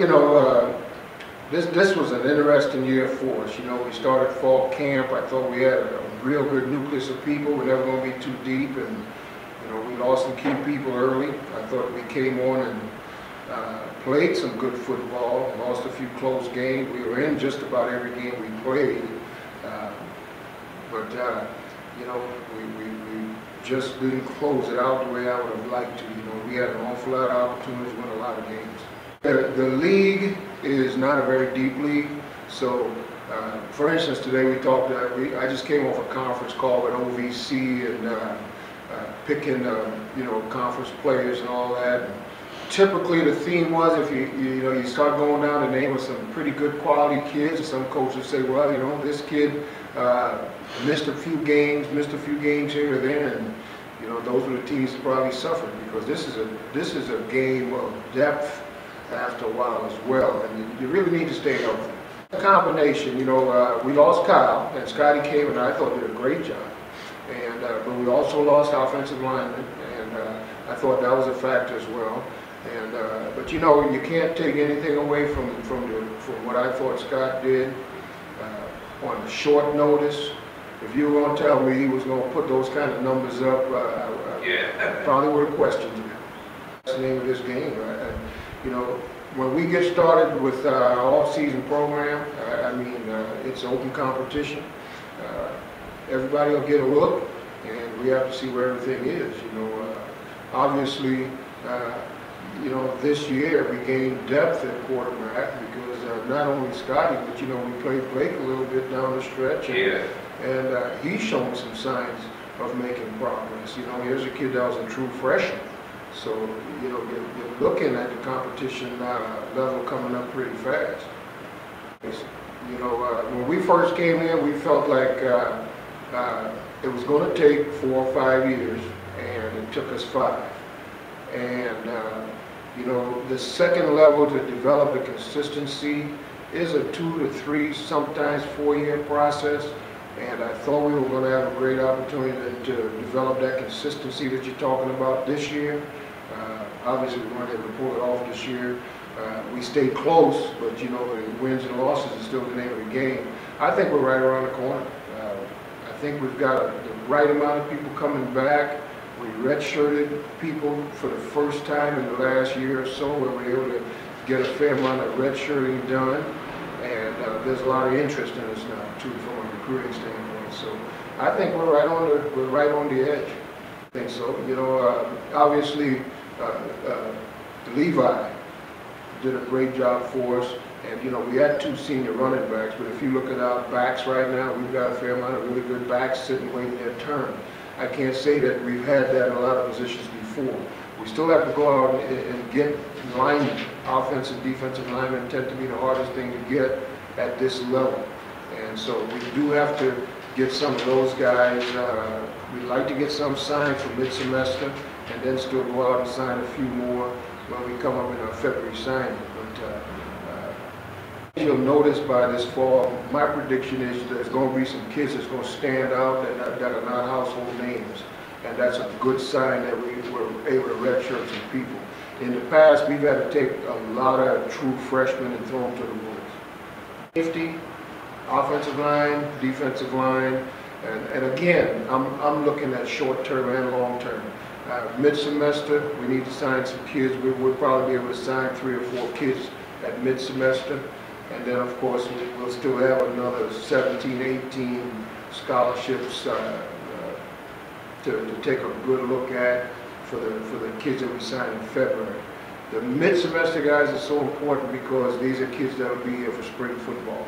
you know, this was an interesting year for us. You know, we started fall camp. I thought we had a real good nucleus of people. We're never going to be too deep, and you know, we lost some key people early. I thought we came on and played some good football. Lost a few close games. We were in just about every game we played, but you know, we just didn't close it out the way I would have liked to. You know, we had an awful lot of opportunities to win a lot of games. The league is not a very deep league, so for instance, today we talked. I just came off a conference call with OVC and picking you know, conference players and all that. And typically, the theme was if you start going down the name of some pretty good quality kids. Some coaches say, well, you know, this kid missed a few games here or there, and you know, those were the teams that probably suffered, because this is a game of depth after a while as well, and you really need to stay healthy. A combination, you know, we lost Kyle, and Scotty came and I thought did a great job, and but we also lost offensive linemen, and I thought that was a factor as well. And but you know, you can't take anything away from what I thought Scott did on a short notice. If you were going to tell me he was going to put those kind of numbers up, I probably would have questioned you. That's the name of this game. You know, when we get started with our off-season program, I mean, it's open competition. Everybody will get a look, and we have to see where everything is. You know, obviously, you know, this year we gained depth at quarterback because not only Scotty, but you know, we played Blake a little bit down the stretch, and he's shown some signs of making progress. You know, here's a kid that was a true freshman. So, you know, you're looking at the competition level coming up pretty fast. You know, when we first came in, we felt like it was going to take 4 or 5 years, and it took us 5. And, you know, the second level to develop the consistency is a 2 to 3, sometimes 4-year process. And I thought we were going to have a great opportunity to develop that consistency that you're talking about this year. Obviously, we weren't able to pull it off this year. We stayed close, but you know, the wins and losses is still the name of the game. I think we're right around the corner. I think we've got the right amount of people coming back. We redshirted people for the first time in the last year or so, where we were able to get a fair amount of redshirting done. And there's a lot of interest in us now, too, from a recruiting standpoint. So I think we're right on the edge. I think so. You know, obviously, Levi did a great job for us, and you know, we had 2 senior running backs, but if you look at our backs right now, we've got a fair amount of really good backs sitting waiting their turn. I can't say that we've had that in a lot of positions before. We still have to go out and get linemen. Offensive, defensive linemen tend to be the hardest thing to get at this level, and so we do have to get some of those guys. We'd like to get some signed for mid-semester, and then still go out and sign a few more when we come up in our February signing. But you'll notice by this fall, my prediction is there's going to be some kids that's going to stand out that are not household names, and that's a good sign that we were able to redshirt some people. In the past, we've had to take a lot of true freshmen and throw them to the wolves. Safety, offensive line, defensive line, and again, I'm looking at short-term and long-term. Mid-semester, we need to sign some kids. We'll probably be able to sign 3 or 4 kids at mid-semester. And then, of course, we'll still have another 17, 18 scholarships to take a good look at for the kids that we sign in February. The mid-semester guys are so important because these are kids that will be here for spring football.